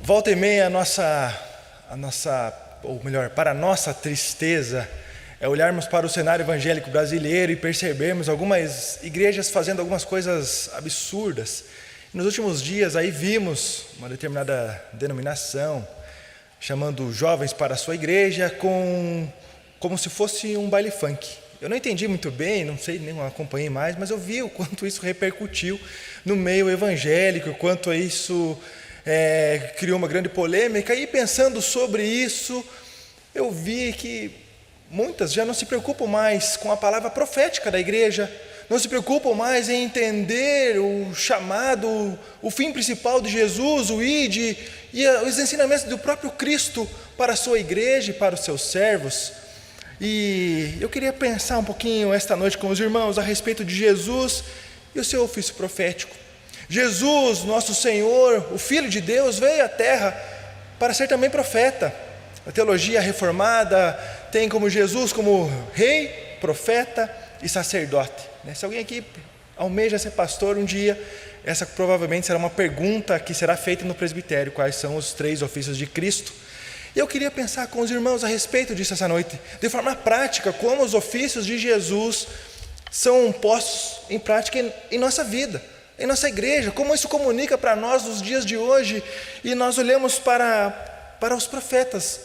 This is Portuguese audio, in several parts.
Volta e meia para a nossa tristeza, é olharmos para o cenário evangélico brasileiro e percebermos algumas igrejas fazendo algumas coisas absurdas. Nos últimos dias aí vimos uma determinada denominação chamando jovens para a sua igreja como se fosse um baile funk. Eu não entendi muito bem, não sei, nem acompanhei mais, mas eu vi o quanto isso repercutiu no meio evangélico, o quanto isso criou uma grande polêmica. E pensando sobre isso, eu vi que muitas já não se preocupam mais com a palavra profética da igreja, não se preocupam mais em entender o chamado, o fim principal de Jesus, o ide, e os ensinamentos do próprio Cristo para a sua igreja e para os seus servos. E eu queria pensar um pouquinho esta noite com os irmãos a respeito de Jesus e o seu ofício profético. Jesus, nosso Senhor, o Filho de Deus, veio à terra para ser também profeta. A teologia reformada tem como Jesus como rei, profeta e sacerdote. Se alguém aqui almeja ser pastor um dia, essa provavelmente será uma pergunta que será feita no presbitério: quais são os 3 ofícios de Cristo? E eu queria pensar com os irmãos a respeito disso essa noite, de forma prática, como os ofícios de Jesus são postos em prática em nossa vida, em nossa igreja, como isso comunica para nós nos dias de hoje. E nós olhamos para os profetas,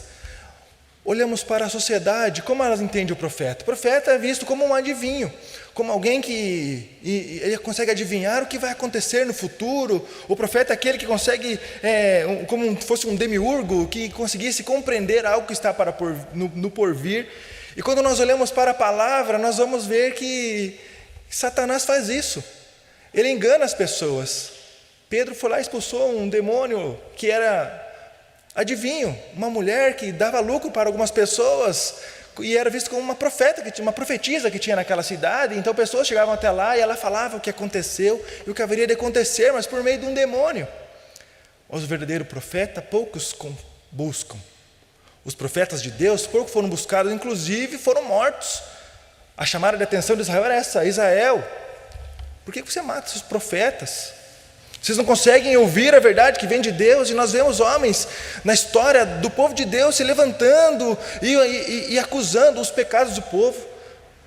olhamos para a sociedade, como elas entendem o profeta. O profeta é visto como um adivinho, como alguém que ele consegue adivinhar o que vai acontecer no futuro. O profeta é aquele que consegue, como se fosse um demiurgo, que conseguisse compreender algo que está no porvir. E quando nós olhamos para a palavra, nós vamos ver que Satanás faz isso. Ele engana as pessoas. Pedro foi lá e expulsou um demônio que era adivinho, uma mulher que dava lucro para algumas pessoas, e era visto como uma profetisa que tinha naquela cidade. Então pessoas chegavam até lá e ela falava o que aconteceu e o que haveria de acontecer, mas por meio de um demônio. Os verdadeiros profetas, poucos buscam. Os profetas de Deus, poucos foram buscados, inclusive foram mortos. A chamada de atenção de Israel era essa: Israel, por que você mata os profetas? Vocês não conseguem ouvir a verdade que vem de Deus? E nós vemos homens na história do povo de Deus se levantando e acusando os pecados do povo.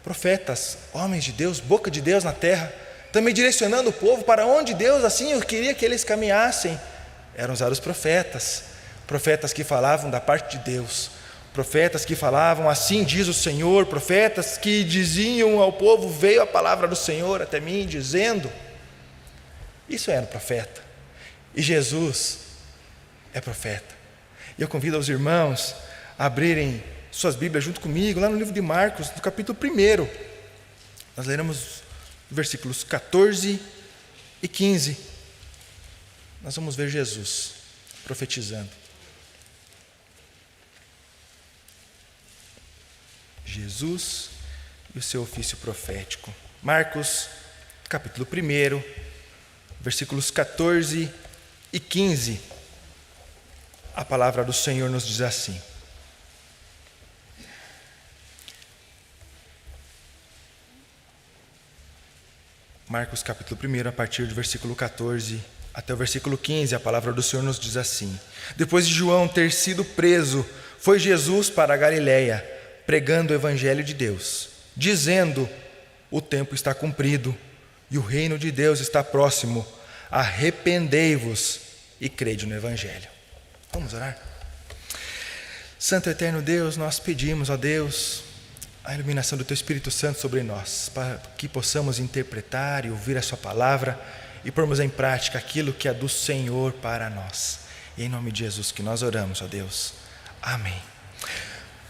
Profetas, homens de Deus, boca de Deus na terra, também direcionando o povo para onde Deus assim queria que eles caminhassem. Eram os profetas, profetas que falavam da parte de Deus, profetas que falavam: assim diz o Senhor, profetas que diziam ao povo: veio a palavra do Senhor até mim dizendo. Isso era profeta, e Jesus é profeta. E eu convido os irmãos a abrirem suas Bíblias junto comigo, lá no livro de Marcos, no capítulo 1. Nós leremos versículos 14 e 15. Nós vamos ver Jesus profetizando. Jesus e o seu ofício profético. Marcos, capítulo 1. Versículos 14 e 15, a palavra do Senhor nos diz assim: Marcos capítulo 1, a partir do versículo 14 até o versículo 15, a palavra do Senhor nos diz assim: depois de João ter sido preso, foi Jesus para a Galiléia, pregando o evangelho de Deus, dizendo: o tempo está cumprido e o reino de Deus está próximo, arrependei-vos e crede no Evangelho. Vamos orar? Santo e eterno Deus, nós pedimos, ó Deus, a iluminação do Teu Espírito Santo sobre nós, para que possamos interpretar e ouvir a Sua palavra e pormos em prática aquilo que é do Senhor para nós. E em nome de Jesus que nós oramos, ó Deus. Amém.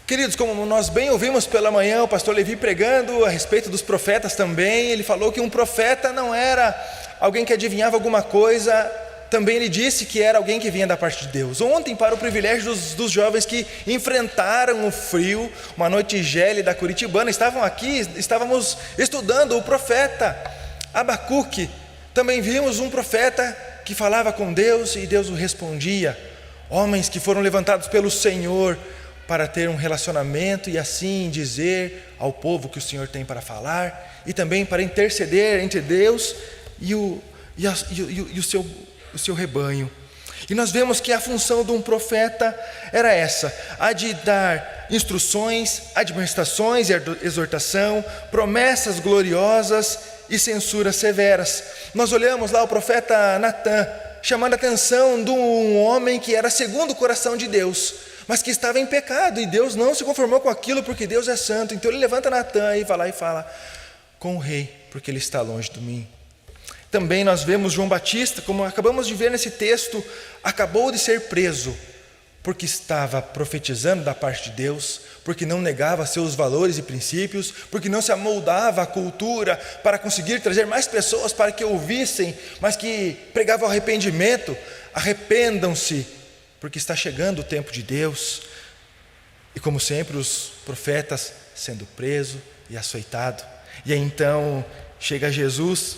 Queridos, como nós bem ouvimos pela manhã o pastor Levi pregando a respeito dos profetas também, ele falou que um profeta não era alguém que adivinhava alguma coisa, também ele disse que era alguém que vinha da parte de Deus. Ontem, para o privilégio dos jovens que enfrentaram o frio, uma noite gélida curitibana, estávamos estudando o profeta Abacuque. Também vimos um profeta que falava com Deus e Deus o respondia. Homens que foram levantados pelo Senhor para ter um relacionamento e assim dizer ao povo que o Senhor tem para falar, e também para interceder entre Deus e o seu rebanho. E nós vemos que a função de um profeta era essa: a de dar instruções, admoestações e exortação, promessas gloriosas e censuras severas. Nós olhamos lá o profeta Natã, chamando a atenção de um homem que era segundo o coração de Deus, mas que estava em pecado, e Deus não se conformou com aquilo, porque Deus é santo. Então ele levanta Natã e vai lá e fala com o rei, porque ele está longe de mim. Também nós vemos João Batista, como acabamos de ver nesse texto, acabou de ser preso, porque estava profetizando da parte de Deus, porque não negava seus valores e princípios, porque não se amoldava à cultura para conseguir trazer mais pessoas para que ouvissem, mas que pregava o arrependimento. Arrependam-se, porque está chegando o tempo de Deus. E como sempre, os profetas sendo preso e açoitado. E aí então chega Jesus,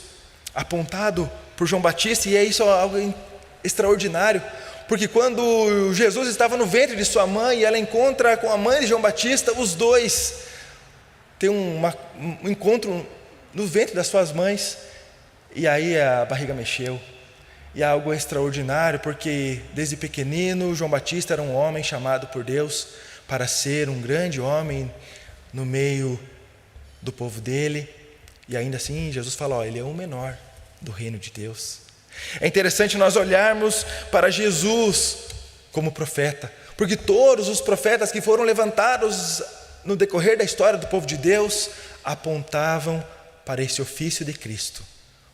apontado por João Batista, e é isso algo extraordinário, porque quando Jesus estava no ventre de sua mãe e ela encontra com a mãe de João Batista, os dois têm um encontro no ventre das suas mães, e aí a barriga mexeu. E é algo extraordinário, porque desde pequenino João Batista era um homem chamado por Deus para ser um grande homem no meio do povo dele, e ainda assim Jesus fala, ele é o menor do reino de Deus. É interessante nós olharmos para Jesus como profeta, porque todos os profetas que foram levantados no decorrer da história do povo de Deus apontavam para esse ofício de Cristo,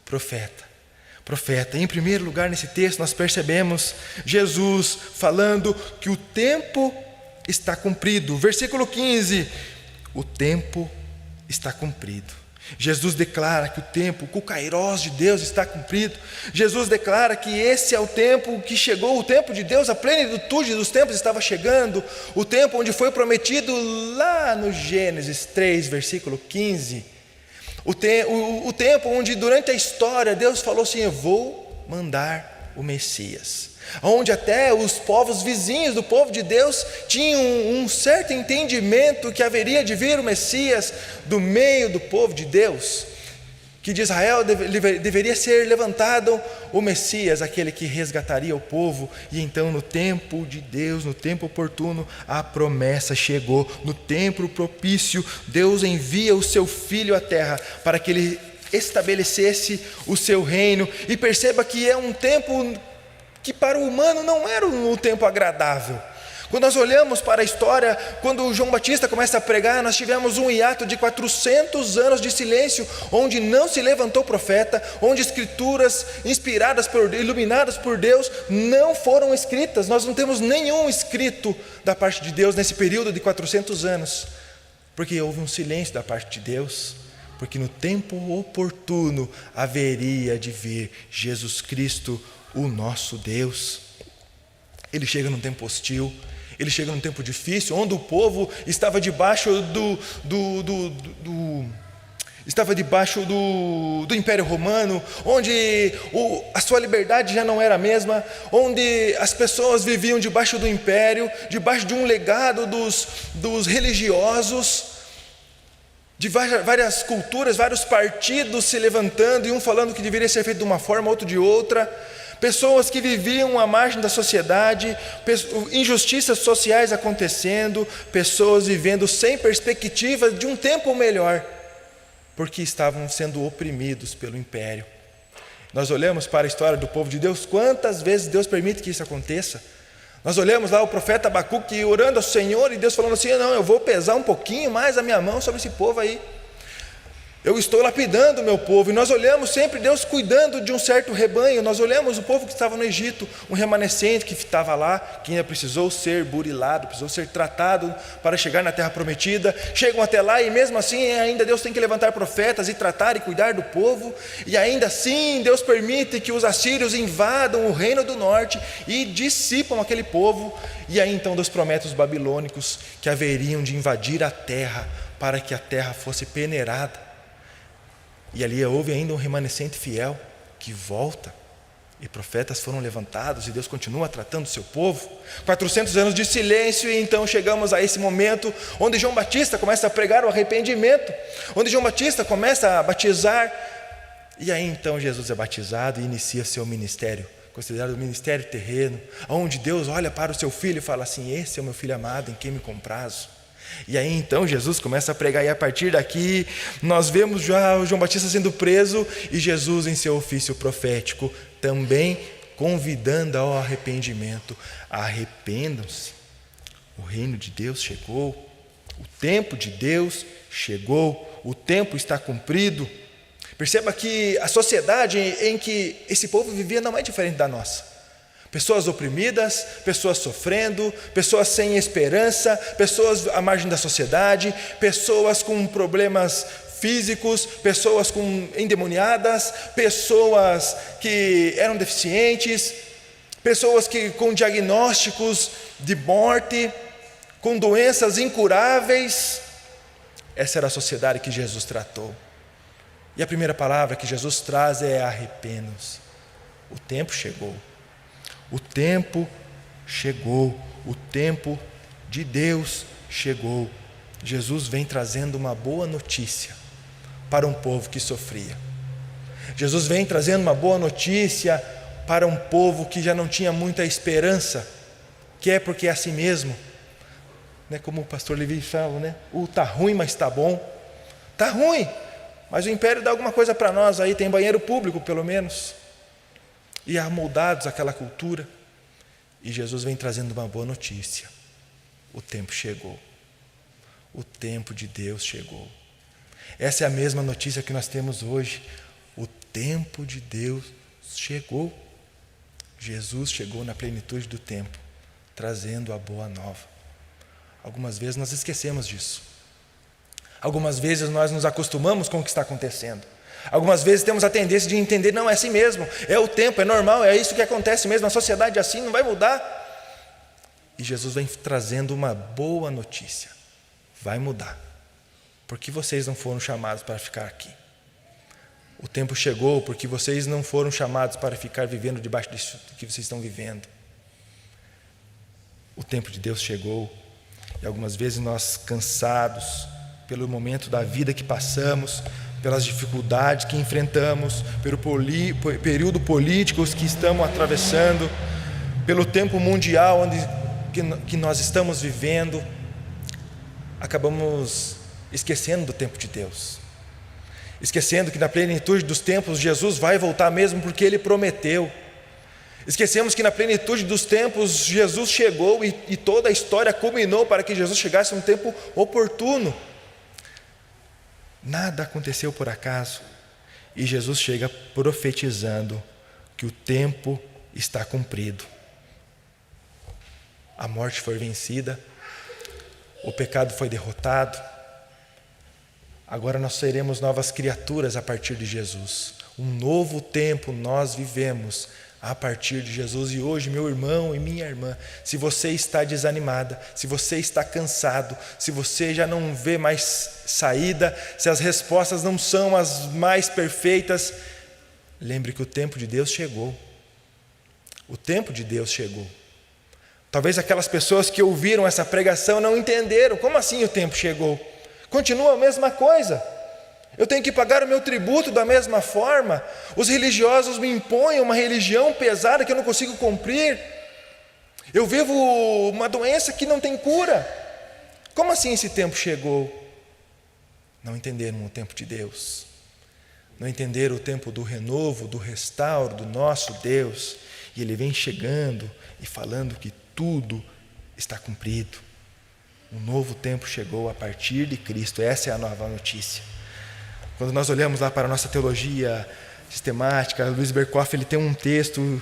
profeta. Em primeiro lugar, nesse texto nós percebemos Jesus falando que o tempo está cumprido. Versículo 15, o tempo está cumprido. Jesus declara que o tempo, o kairos de Deus está cumprido. Jesus declara que esse é o tempo que chegou, o tempo de Deus, a plenitude dos tempos estava chegando, o tempo onde foi prometido lá no Gênesis 3, versículo 15. O tempo onde durante a história Deus falou assim, eu vou mandar o Messias. Onde até os povos vizinhos do povo de Deus tinham um certo entendimento que haveria de vir o Messias do meio do povo de Deus, que de Israel deveria ser levantado o Messias, aquele que resgataria o povo. E então no tempo de Deus, no tempo oportuno, a promessa chegou. No tempo propício, Deus envia o seu Filho à terra para que ele estabelecesse o seu reino. E perceba que é um tempo que para o humano não era um tempo agradável. Quando nós olhamos para a história, quando João Batista começa a pregar, nós tivemos um hiato de 400 anos de silêncio, onde não se levantou profeta, onde escrituras inspiradas, iluminadas por Deus, não foram escritas. Nós não temos nenhum escrito da parte de Deus nesse período de 400 anos, porque houve um silêncio da parte de Deus, porque no tempo oportuno haveria de vir Jesus Cristo, o nosso Deus. Ele chega num tempo hostil, ele chega num tempo difícil, onde o povo estava debaixo do Império Romano, onde a sua liberdade já não era a mesma, onde as pessoas viviam debaixo do império, debaixo de um legado dos religiosos, de várias culturas, vários partidos se levantando, e um falando que deveria ser feito de uma forma, outro de outra. Pessoas que viviam à margem da sociedade, injustiças sociais acontecendo, pessoas vivendo sem perspectiva de um tempo melhor, porque estavam sendo oprimidos pelo império. Nós olhamos para a história do povo de Deus, quantas vezes Deus permite que isso aconteça. Nós olhamos lá o profeta Abacuque orando ao Senhor, e Deus falando assim, não, eu vou pesar um pouquinho mais a minha mão sobre esse povo aí. Eu estou lapidando o meu povo. E nós olhamos sempre Deus cuidando de um certo rebanho. Nós olhamos o povo que estava no Egito, um remanescente que estava lá, que ainda precisou ser burilado, precisou ser tratado para chegar na terra prometida. Chegam até lá e mesmo assim ainda Deus tem que levantar profetas e tratar e cuidar do povo. E ainda assim Deus permite que os assírios invadam o reino do norte e dissipam aquele povo. E aí então Deus promete aos babilônicos que haveriam de invadir a terra para que a terra fosse peneirada. E ali houve ainda um remanescente fiel que volta, e profetas foram levantados, e Deus continua tratando o seu povo. 400 anos de silêncio, e então chegamos a esse momento onde João Batista começa a pregar o arrependimento, onde João Batista começa a batizar, e aí então Jesus é batizado e inicia seu ministério considerado o ministério terreno, onde Deus olha para o seu filho e fala assim: esse é o meu filho amado em quem me comprazo. E aí então Jesus começa a pregar, e a partir daqui nós vemos já o João Batista sendo preso e Jesus em seu ofício profético também convidando ao arrependimento. Arrependam-se, o reino de Deus chegou, o tempo de Deus chegou, o tempo está cumprido. Perceba que a sociedade em que esse povo vivia não é diferente da nossa. Pessoas oprimidas, pessoas sofrendo, pessoas sem esperança, pessoas à margem da sociedade, pessoas com problemas físicos, pessoas endemoniadas, pessoas que eram deficientes, pessoas com diagnósticos de morte, com doenças incuráveis. Essa era a sociedade que Jesus tratou. E a primeira palavra que Jesus traz é: arrependam-se. O tempo chegou. O tempo chegou. O tempo de Deus chegou. Jesus vem trazendo uma boa notícia para um povo que sofria. Jesus vem trazendo uma boa notícia para um povo que já não tinha muita esperança, que é porque é assim mesmo, né? Como o pastor Levi fala, né? Tá ruim, mas tá bom. Tá ruim, mas o império dá alguma coisa para nós aí, tem banheiro público pelo menos. E amoldados àquela cultura. E Jesus vem trazendo uma boa notícia: o tempo chegou. O tempo de Deus chegou. Essa é a mesma notícia que nós temos hoje. O tempo de Deus chegou. Jesus chegou na plenitude do tempo, trazendo a boa nova. Algumas vezes nós esquecemos disso. Algumas vezes nós nos acostumamos com o que está acontecendo. Algumas vezes temos a tendência de entender: não, é assim mesmo, é o tempo, é normal, é isso que acontece mesmo, a sociedade é assim, não vai mudar. E Jesus vem trazendo uma boa notícia: vai mudar, porque vocês não foram chamados para ficar aqui. O tempo chegou porque vocês não foram chamados para ficar vivendo debaixo disso que vocês estão vivendo. O tempo de Deus chegou. E algumas vezes nós, cansados pelo momento da vida que passamos, pelas dificuldades que enfrentamos, pelo período político que estamos atravessando, pelo tempo mundial que nós estamos vivendo, acabamos esquecendo do tempo de Deus, esquecendo que na plenitude dos tempos Jesus vai voltar mesmo, porque Ele prometeu. Esquecemos que na plenitude dos tempos Jesus chegou e toda a história culminou para que Jesus chegasse num tempo oportuno. Nada aconteceu por acaso. E Jesus chega profetizando que o tempo está cumprido. A morte foi vencida, o pecado foi derrotado. Agora nós seremos novas criaturas a partir de Jesus. Um novo tempo nós vivemos a partir de Jesus. E hoje, meu irmão e minha irmã, se você está desanimada, se você está cansado, se você já não vê mais saída, se as respostas não são as mais perfeitas, lembre que o tempo de Deus chegou. O tempo de Deus chegou. Talvez aquelas pessoas que ouviram essa pregação não entenderam. Como assim o tempo chegou? Continua a mesma coisa. Eu tenho que pagar o meu tributo da mesma forma. Os religiosos me impõem uma religião pesada que eu não consigo cumprir. Eu vivo uma doença que não tem cura. Como assim esse tempo chegou? Não entenderam o tempo de Deus. Não entenderam o tempo do renovo, do restauro do nosso Deus. E Ele vem chegando e falando que tudo está cumprido. Um novo tempo chegou a partir de Cristo. Essa é a nova notícia. Quando nós olhamos lá para a nossa teologia sistemática, Luiz Berkoff, ele tem um texto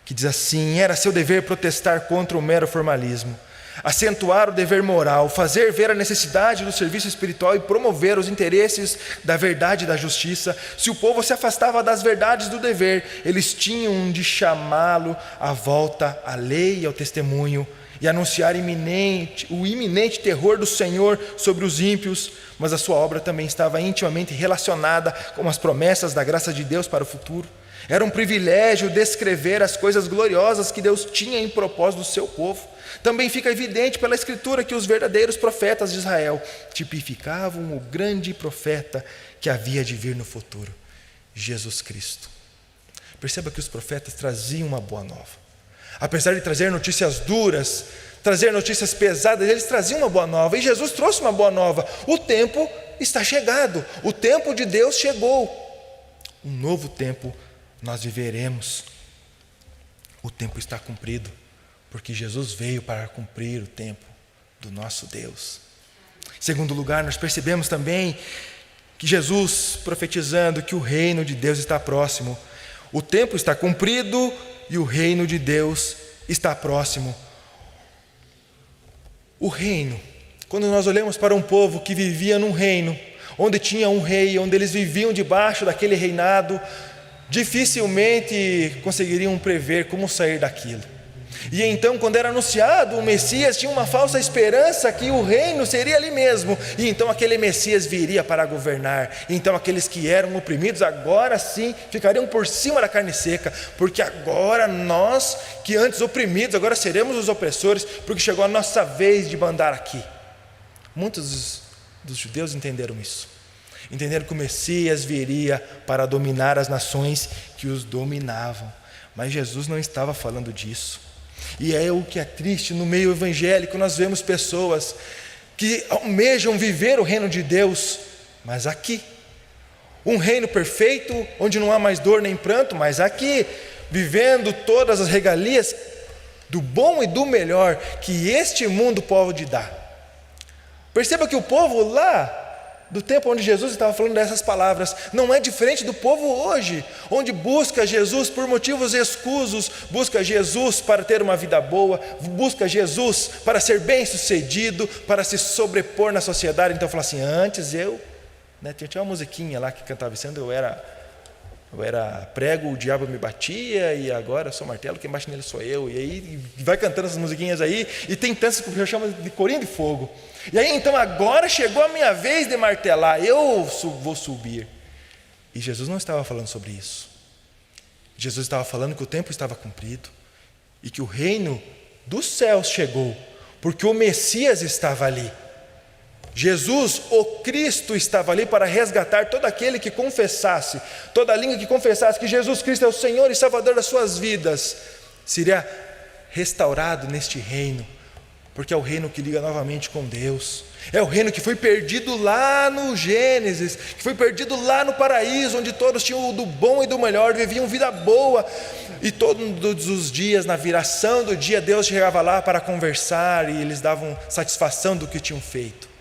que diz assim: era seu dever protestar contra o mero formalismo, acentuar o dever moral, fazer ver a necessidade do serviço espiritual e promover os interesses da verdade e da justiça. Se o povo se afastava das verdades do dever, eles tinham de chamá-lo à volta à lei e ao testemunho, e anunciar o iminente terror do Senhor sobre os ímpios. Mas a sua obra também estava intimamente relacionada com as promessas da graça de Deus para o futuro. Era um privilégio descrever as coisas gloriosas que Deus tinha em propósito do seu povo. Também fica evidente pela Escritura que os verdadeiros profetas de Israel tipificavam o grande profeta que havia de vir no futuro, Jesus Cristo. Perceba que os profetas traziam uma boa nova. Apesar de trazer notícias duras, trazer notícias pesadas, eles traziam uma boa nova. E Jesus trouxe uma boa nova. O tempo está chegado. O tempo de Deus chegou. Um novo tempo nós viveremos. O tempo está cumprido, porque Jesus veio para cumprir o tempo do nosso Deus. Em segundo lugar, nós percebemos também que Jesus profetizando que o reino de Deus está próximo. O tempo está cumprido e o reino de Deus está próximo. O reino, quando nós olhamos para um povo que vivia num reino, onde tinha um rei, onde eles viviam debaixo daquele reinado, dificilmente conseguiriam prever como sair daquilo. E então, quando era anunciado o Messias, tinha uma falsa esperança que o reino seria ali mesmo, e então aquele Messias viria para governar. E então aqueles que eram oprimidos agora sim ficariam por cima da carne seca, porque agora nós que antes oprimidos, agora seremos os opressores, porque chegou a nossa vez de mandar aqui. Muitos dos judeus entenderam isso, entenderam que o Messias viria para dominar as nações que os dominavam, mas Jesus não estava falando disso. E é o que é triste, no meio evangélico nós vemos pessoas que almejam viver o reino de Deus, mas aqui, um reino perfeito, onde não há mais dor nem pranto, mas aqui, vivendo todas as regalias do bom e do melhor que este mundo pode dar. Perceba que o povo lá do tempo onde Jesus estava falando dessas palavras não é diferente do povo hoje, onde busca Jesus por motivos escusos, busca Jesus para ter uma vida boa, busca Jesus para ser bem sucedido, para se sobrepor na sociedade. Então fala assim, antes tinha uma musiquinha lá que cantava dizendo, eu era prego, o diabo me batia, e agora eu sou martelo, quem bate nele sou eu. E aí vai cantando essas musiquinhas aí, e tem tantas que eu chamo de corinho de fogo. E aí então agora chegou a minha vez de martelar, eu vou subir. E Jesus não estava falando sobre isso. Jesus estava falando que o tempo estava cumprido, e que o reino dos céus chegou, porque o Messias estava ali. Jesus, o Cristo, estava ali para resgatar todo aquele que confessasse, toda a língua que confessasse que Jesus Cristo é o Senhor e Salvador das suas vidas, seria restaurado neste reino, porque é o reino que liga novamente com Deus, é o reino que foi perdido lá no Gênesis, que foi perdido lá no paraíso, onde todos tinham do bom e do melhor, viviam vida boa, e todos os dias, na viração do dia, Deus chegava lá para conversar, e eles davam satisfação do que tinham feito.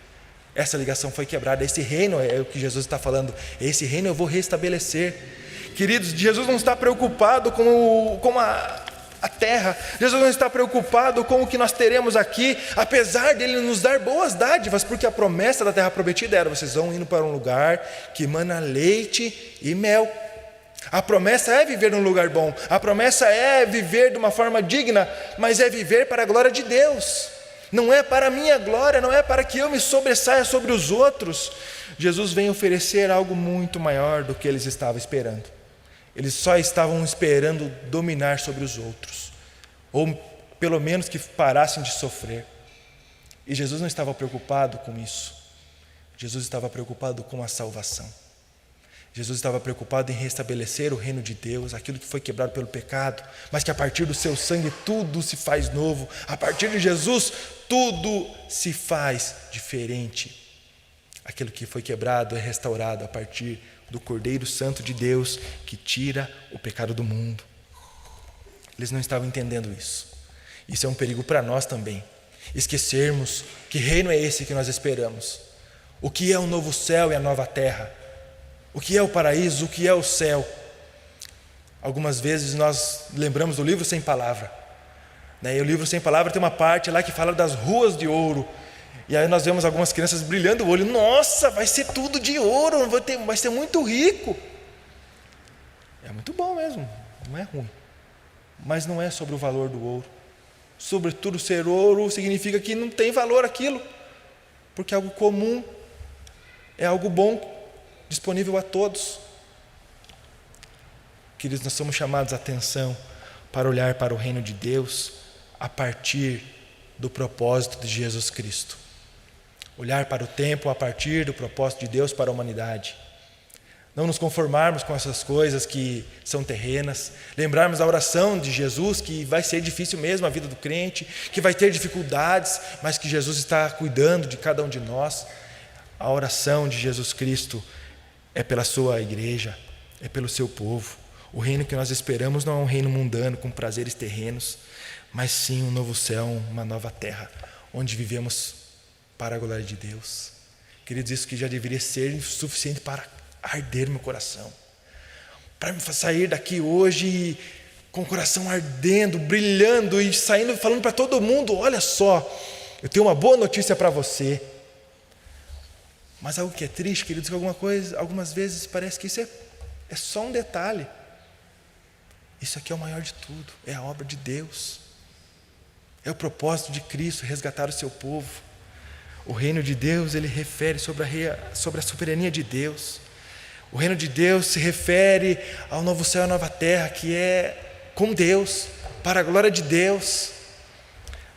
Essa ligação foi quebrada. Esse reino é o que Jesus está falando. Esse reino eu vou restabelecer. Queridos, Jesus não está preocupado com a terra. Jesus não está preocupado com o que nós teremos aqui, apesar dele nos dar boas dádivas, porque a promessa da terra prometida era, vocês vão indo para um lugar que emana leite e mel. A promessa é viver num lugar bom. A promessa é viver de uma forma digna, mas é viver para a glória de Deus. Não é para a minha glória, não é para que eu me sobressaia sobre os outros. Jesus vem oferecer algo muito maior do que eles estavam esperando. Eles só estavam esperando dominar sobre os outros, ou pelo menos que parassem de sofrer. E Jesus não estava preocupado com isso. Jesus estava preocupado com a salvação. Jesus estava preocupado em restabelecer o reino de Deus, aquilo que foi quebrado pelo pecado, mas que a partir do seu sangue tudo se faz novo. A partir de Jesus tudo se faz diferente. Aquilo que foi quebrado é restaurado a partir do Cordeiro Santo de Deus, que tira o pecado do mundo. Eles não estavam entendendo isso. Isso é um perigo para nós também. Esquecermos que reino é esse que nós esperamos. O que é o novo céu e a nova terra? O que é o paraíso? O que é o céu? Algumas vezes nós lembramos do livro Sem Palavra, né? E o livro Sem Palavra tem uma parte lá que fala das ruas de ouro. E aí nós vemos algumas crianças brilhando o olho. Nossa, vai ser tudo de ouro, vai ser muito rico. É muito bom mesmo, não é ruim. Mas não é sobre o valor do ouro. Sobretudo ser ouro significa que não tem valor aquilo, porque é algo comum, é algo bom, disponível a todos. Queridos, nós somos chamados a atenção para olhar para o reino de Deus a partir do propósito de Jesus Cristo. Olhar para o tempo a partir do propósito de Deus para a humanidade. Não nos conformarmos com essas coisas que são terrenas. Lembrarmos da oração de Jesus, que vai ser difícil mesmo a vida do crente, que vai ter dificuldades, mas que Jesus está cuidando de cada um de nós. A oração de Jesus Cristo é pela sua igreja, é pelo seu povo. O reino que nós esperamos não é um reino mundano com prazeres terrenos, mas sim um novo céu, uma nova terra, onde vivemos para a glória de Deus. Queridos, isso que já deveria ser suficiente para arder meu coração, para me sair daqui hoje com o coração ardendo, brilhando e saindo falando para todo mundo: olha só, eu tenho uma boa notícia para você. Mas algo que é triste, queridos, que algumas vezes parece que isso é só um detalhe. Isso aqui é o maior de tudo, é a obra de Deus, é o propósito de Cristo, resgatar o seu povo. O reino de Deus, ele refere sobre a soberania de Deus. O reino de Deus se refere ao novo céu e a nova terra, que é com Deus, para a glória de Deus.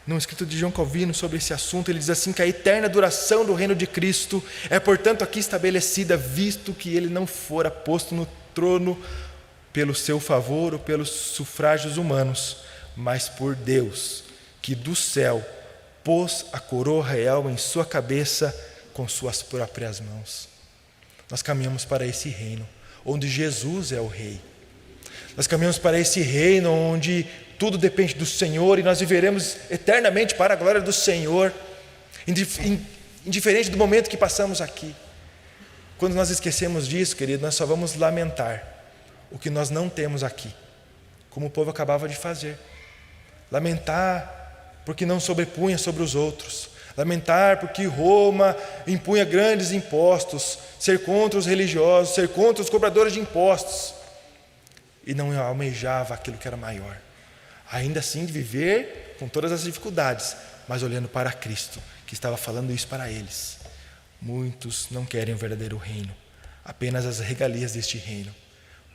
No escrito de João Calvino sobre esse assunto, ele diz assim, que a eterna duração do reino de Cristo é, portanto, aqui estabelecida, visto que ele não fora posto no trono pelo seu favor ou pelos sufrágios humanos, mas por Deus, que do céu pôs a coroa real em sua cabeça com suas próprias mãos. Nós caminhamos para esse reino, onde Jesus é o Rei. Nós caminhamos para esse reino onde tudo depende do Senhor e nós viveremos eternamente para a glória do Senhor, indiferente do momento que passamos aqui. Quando nós esquecemos disso, querido, nós só vamos lamentar o que nós não temos aqui, como o povo acabava de fazer. Lamentar porque não sobrepunha sobre os outros. Lamentar porque Roma impunha grandes impostos, ser contra os religiosos, ser contra os cobradores de impostos, e não almejava aquilo que era maior. Ainda assim viver com todas as dificuldades, mas olhando para Cristo, que estava falando isso para eles. Muitos não querem o verdadeiro reino, apenas as regalias deste reino,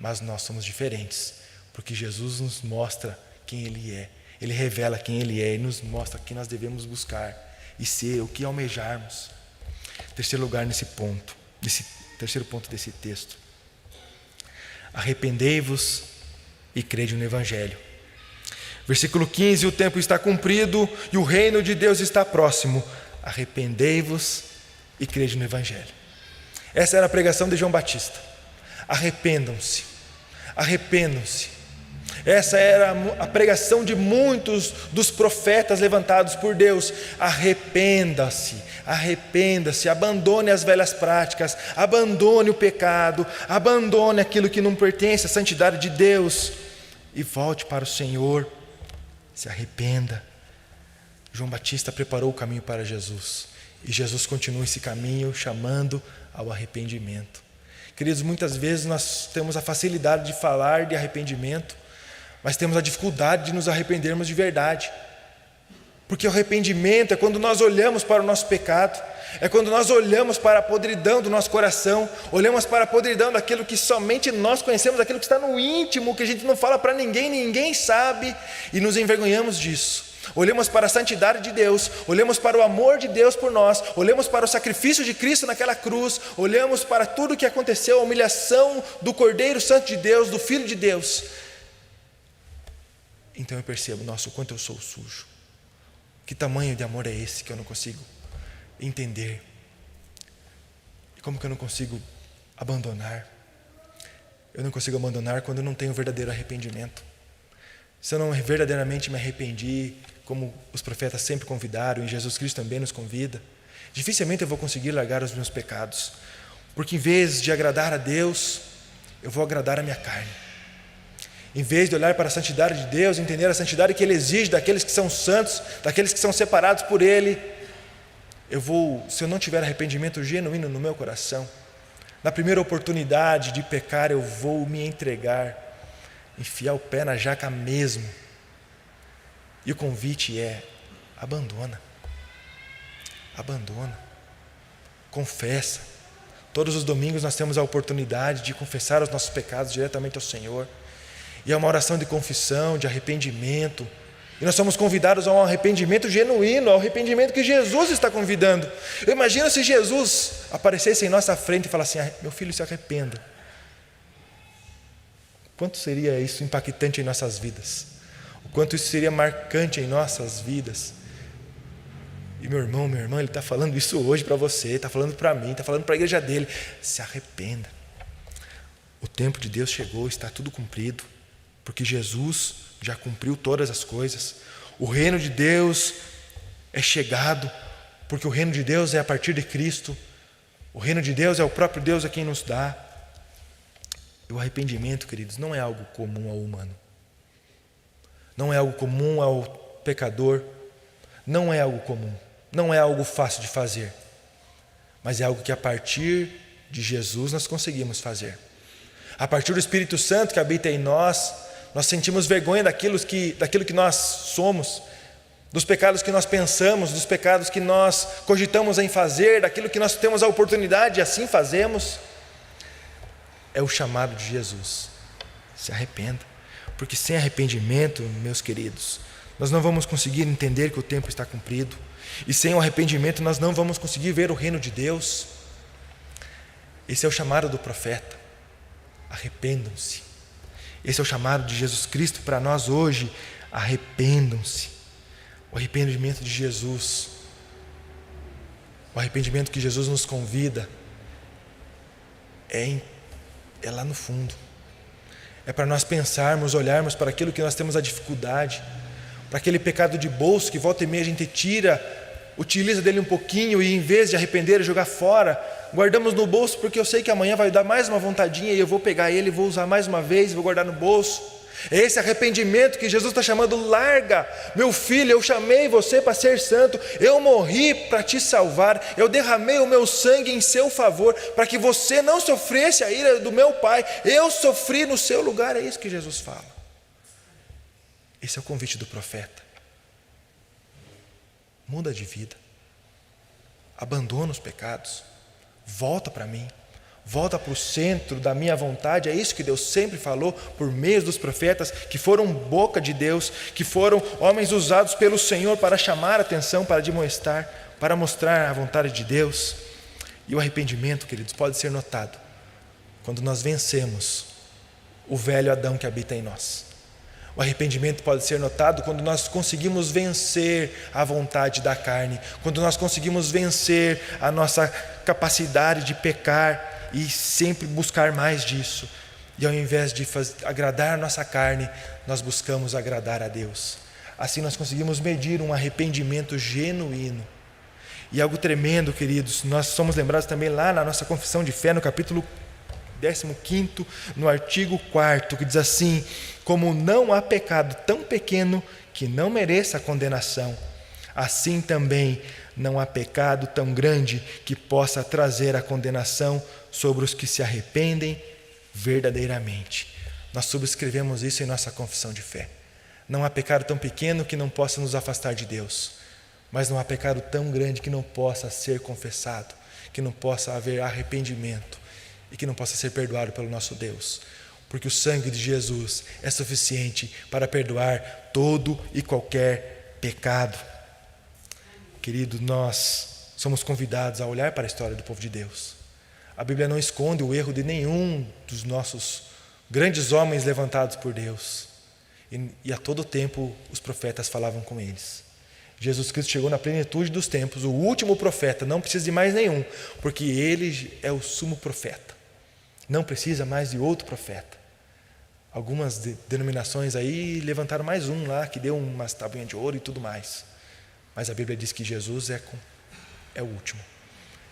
mas nós somos diferentes, porque Jesus nos mostra quem Ele é, Ele revela quem Ele é e nos mostra que nós devemos buscar e ser o que almejarmos. Terceiro lugar terceiro ponto desse texto: arrependei-vos e crede no Evangelho. Versículo 15: o tempo está cumprido e o reino de Deus está próximo. Arrependei-vos e crede no Evangelho. Essa era a pregação de João Batista. Arrependam-se, arrependam-se. Essa era a pregação de muitos dos profetas levantados por Deus. Arrependa-se, arrependa-se, abandone as velhas práticas, abandone o pecado, abandone aquilo que não pertence à santidade de Deus e volte para o Senhor. Se arrependa. João Batista preparou o caminho para Jesus e Jesus continua esse caminho chamando ao arrependimento. Queridos, muitas vezes nós temos a facilidade de falar de arrependimento, mas temos a dificuldade de nos arrependermos de verdade. Porque o arrependimento é quando nós olhamos para o nosso pecado, é quando nós olhamos para a podridão do nosso coração, olhamos para a podridão daquilo que somente nós conhecemos, aquilo que está no íntimo, que a gente não fala para ninguém, ninguém sabe, e nos envergonhamos disso. Olhamos para a santidade de Deus, olhamos para o amor de Deus por nós, olhamos para o sacrifício de Cristo naquela cruz, olhamos para tudo o que aconteceu, a humilhação do Cordeiro Santo de Deus, do Filho de Deus. Então eu percebo, nossa, o quanto eu sou sujo. Que tamanho de amor é esse que eu não consigo entender? E como que eu não consigo abandonar? Eu não consigo abandonar quando eu não tenho verdadeiro arrependimento. Se eu não verdadeiramente me arrependi, como os profetas sempre convidaram, e Jesus Cristo também nos convida, dificilmente eu vou conseguir largar os meus pecados, porque em vez de agradar a Deus, eu vou agradar a minha carne. Em vez de olhar para a santidade de Deus, entender a santidade que Ele exige daqueles que são santos, daqueles que são separados por Ele, se eu não tiver arrependimento genuíno no meu coração, na primeira oportunidade de pecar, eu vou me entregar, enfiar o pé na jaca mesmo. E o convite é: abandona, confessa. Todos os domingos nós temos a oportunidade de confessar os nossos pecados diretamente ao Senhor. E é uma oração de confissão, de arrependimento. E nós somos convidados a um arrependimento genuíno, ao arrependimento que Jesus está convidando. Eu imagino se Jesus aparecesse em nossa frente e falasse assim: meu filho, se arrependa. Quanto seria isso impactante em nossas vidas? O quanto isso seria marcante em nossas vidas? E meu irmão, minha irmã, ele está falando isso hoje para você, está falando para mim, está falando para a igreja dele. Se arrependa. O tempo de Deus chegou, está tudo cumprido, porque Jesus já cumpriu todas as coisas. O reino de Deus é chegado, porque o reino de Deus é a partir de Cristo. O reino de Deus é o próprio Deus a quem nos dá. E o arrependimento, queridos, não é algo comum ao humano. Não é algo comum ao pecador. Não é algo comum. Não é algo fácil de fazer, mas é algo que a partir de Jesus nós conseguimos fazer. A partir do Espírito Santo que habita em nós, nós sentimos vergonha daquilo que nós somos, dos pecados que nós pensamos, dos pecados que nós cogitamos em fazer, daquilo que nós temos a oportunidade e assim fazemos. É o chamado de Jesus. Se arrependa, porque sem arrependimento, meus queridos, nós não vamos conseguir entender que o tempo está cumprido. E sem o arrependimento nós não vamos conseguir ver o reino de Deus. Esse é o chamado do profeta. Arrependam-se. Esse é o chamado de Jesus Cristo para nós hoje. Arrependam-se. O arrependimento de Jesus, o arrependimento que Jesus nos convida é lá no fundo. É para nós pensarmos, olharmos para aquilo que nós temos a dificuldade, para aquele pecado de bolso que volta e meia a gente utiliza dele um pouquinho e em vez de arrepender e jogar fora, guardamos no bolso porque eu sei que amanhã vai dar mais uma vontadinha e eu vou pegar ele, vou usar mais uma vez, vou guardar no bolso. É esse arrependimento que Jesus está chamando. Larga, meu filho, eu chamei você para ser santo, eu morri para te salvar, eu derramei o meu sangue em seu favor, para que você não sofresse a ira do meu Pai, eu sofri no seu lugar. É isso que Jesus fala. Esse é o convite do profeta. Muda de vida, abandona os pecados, volta para mim, volta para o centro da minha vontade. É isso que Deus sempre falou por meio dos profetas, que foram boca de Deus, que foram homens usados pelo Senhor para chamar a atenção, para demonstrar, para mostrar a vontade de Deus. E o arrependimento, queridos, pode ser notado quando nós vencemos o velho Adão que habita em nós. O arrependimento pode ser notado quando nós conseguimos vencer a vontade da carne, quando nós conseguimos vencer a nossa capacidade de pecar e sempre buscar mais disso. E ao invés de agradar a nossa carne, nós buscamos agradar a Deus. Assim nós conseguimos medir um arrependimento genuíno. E algo tremendo, queridos, nós somos lembrados também lá na nossa confissão de fé, no capítulo 15, no artigo 4º, que diz assim: como não há pecado tão pequeno que não mereça a condenação, assim também não há pecado tão grande que possa trazer a condenação sobre os que se arrependem verdadeiramente. Nós subscrevemos isso em nossa confissão de fé. Não há pecado tão pequeno que não possa nos afastar de Deus, mas não há pecado tão grande que não possa ser confessado, que não possa haver arrependimento e que não possa ser perdoado pelo nosso Deus, porque o sangue de Jesus é suficiente para perdoar todo e qualquer pecado. Querido, nós somos convidados a olhar para a história do povo de Deus. A Bíblia não esconde o erro de nenhum dos nossos grandes homens levantados por Deus, e a todo tempo os profetas falavam com eles. Jesus Cristo chegou na plenitude dos tempos, o último profeta, não precisa de mais nenhum, porque ele é o sumo profeta. Não precisa mais de outro profeta. Algumas denominações aí levantaram mais um lá, que deu umas tabuinhas de ouro e tudo mais. Mas a Bíblia diz que Jesus é o último.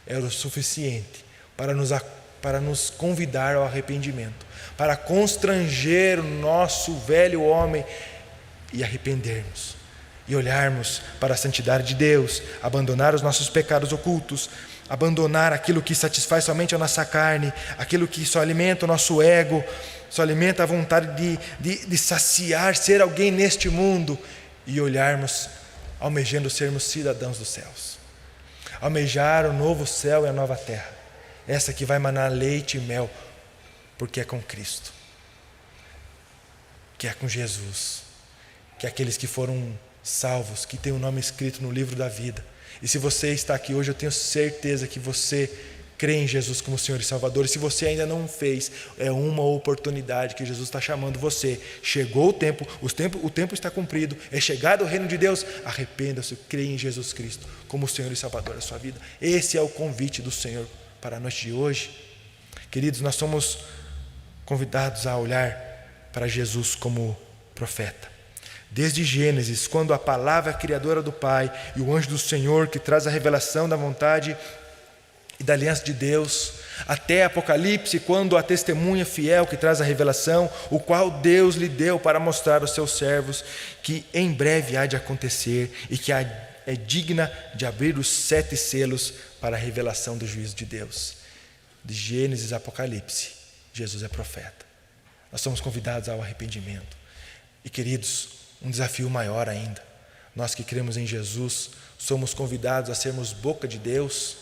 É o suficiente para nos convidar ao arrependimento, para constranger o nosso velho homem e arrependermos. E olharmos para a santidade de Deus, abandonar os nossos pecados ocultos, abandonar aquilo que satisfaz somente a nossa carne, aquilo que só alimenta o nosso ego, só alimenta a vontade de saciar, ser alguém neste mundo, e olharmos, almejando sermos cidadãos dos céus, almejar o novo céu e a nova terra, essa que vai manar leite e mel, porque é com Cristo, que é com Jesus, que é aqueles que foram salvos, que têm o nome escrito no livro da vida. E se você está aqui hoje, eu tenho certeza que você crê em Jesus como Senhor e Salvador. E se você ainda não fez, é uma oportunidade que Jesus está chamando você. Chegou o tempo está cumprido, é chegado o reino de Deus. Arrependa-se, crê em Jesus Cristo como Senhor e Salvador da sua vida. Esse é o convite do Senhor para a noite de hoje. Queridos, nós somos convidados a olhar para Jesus como profeta. Desde Gênesis, quando a palavra criadora do Pai e o anjo do Senhor que traz a revelação da vontade e da aliança de Deus, até Apocalipse, quando a testemunha fiel que traz a revelação, o qual Deus lhe deu para mostrar aos seus servos que em breve há de acontecer e que é digna de abrir os 7 selos para a revelação do juízo de Deus. De Gênesis a Apocalipse, Jesus é profeta. Nós somos convidados ao arrependimento. E queridos, um desafio maior ainda. Nós que cremos em Jesus, somos convidados a sermos boca de Deus,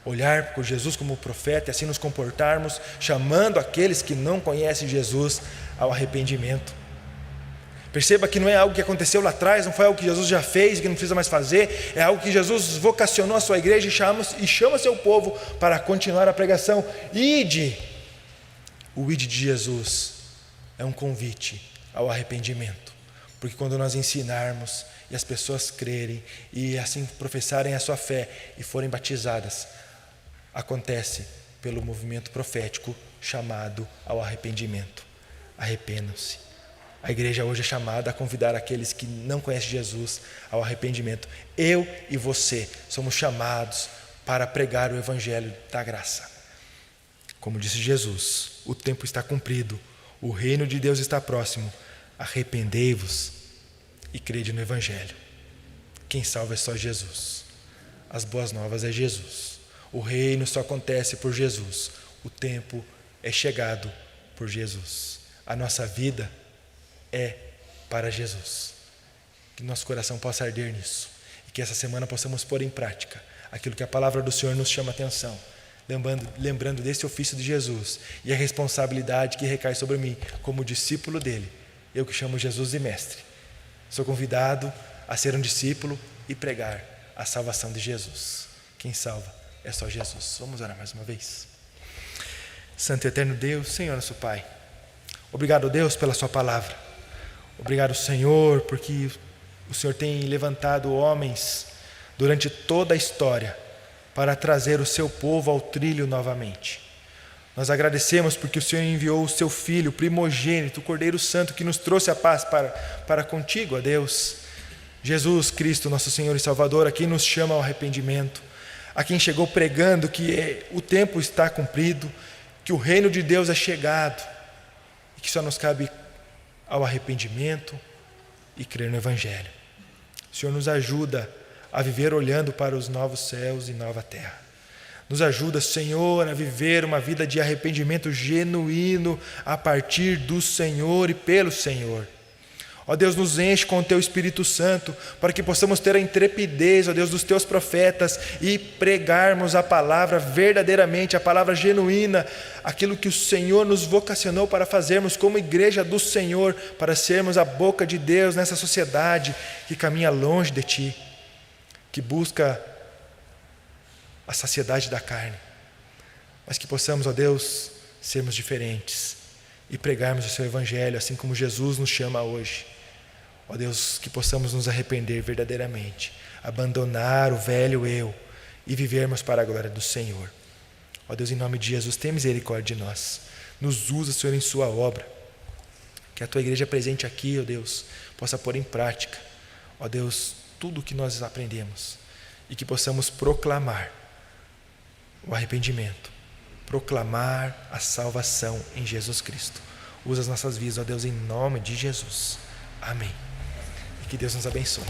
olhar por Jesus como profeta e assim nos comportarmos, chamando aqueles que não conhecem Jesus ao arrependimento. Perceba que não é algo que aconteceu lá atrás, não foi algo que Jesus já fez e que não precisa mais fazer, é algo que Jesus vocacionou a sua igreja e chama seu povo para continuar a pregação. Ide! O ide de Jesus é um convite ao arrependimento, porque quando nós ensinarmos e as pessoas crerem e assim professarem a sua fé e forem batizadas, acontece pelo movimento profético chamado ao arrependimento. Arrependam-se. A igreja hoje é chamada a convidar aqueles que não conhecem Jesus ao arrependimento. Eu e você somos chamados para pregar o evangelho da graça. Como disse Jesus, o tempo está cumprido, o reino de Deus está próximo. Arrependei-vos e crede no evangelho. Quem salva é só Jesus. As boas novas é Jesus. O reino só acontece por Jesus. O tempo é chegado por Jesus. A nossa vida é para Jesus. Que nosso coração possa arder nisso. E que essa semana possamos pôr em prática aquilo que a palavra do Senhor nos chama a atenção. Lembrando desse ofício de Jesus e a responsabilidade que recai sobre mim como discípulo dele. Eu que chamo Jesus de mestre. Sou convidado a ser um discípulo e pregar a salvação de Jesus. Quem salva é só Jesus. Vamos orar mais uma vez. Santo e eterno Deus, Senhor nosso Pai, obrigado, Deus, pela sua palavra. Obrigado, Senhor, porque o Senhor tem levantado homens durante toda a história para trazer o seu povo ao trilho novamente. Nós agradecemos porque o Senhor enviou o seu Filho, primogênito, o Cordeiro Santo, que nos trouxe a paz para contigo, ó Deus. Jesus Cristo, nosso Senhor e Salvador, a quem nos chama ao arrependimento, a quem chegou pregando que o tempo está cumprido, que o reino de Deus é chegado e que só nos cabe ao arrependimento e crer no Evangelho. O Senhor nos ajuda a viver olhando para os novos céus e nova terra. Nos ajuda, Senhor, a viver uma vida de arrependimento genuíno a partir do Senhor e pelo Senhor. Ó Deus, nos enche com o Teu Espírito Santo, para que possamos ter a intrepidez, ó Deus, dos Teus profetas e pregarmos a palavra verdadeiramente, a palavra genuína, aquilo que o Senhor nos vocacionou para fazermos como igreja do Senhor, para sermos a boca de Deus nessa sociedade que caminha longe de Ti, que busca a saciedade da carne, mas que possamos, ó Deus, sermos diferentes e pregarmos o Seu Evangelho, assim como Jesus nos chama hoje. Ó Deus, que possamos nos arrepender verdadeiramente, abandonar o velho eu e vivermos para a glória do Senhor. Ó Deus, em nome de Jesus, tenha misericórdia de nós. Nos usa, Senhor, em Sua obra. Que a Tua igreja presente aqui, ó Deus, possa pôr em prática, ó Deus, tudo o que nós aprendemos e que possamos proclamar o arrependimento, proclamar a salvação em Jesus Cristo. Usa as nossas vidas, ó Deus, em nome de Jesus. Amém. E que Deus nos abençoe.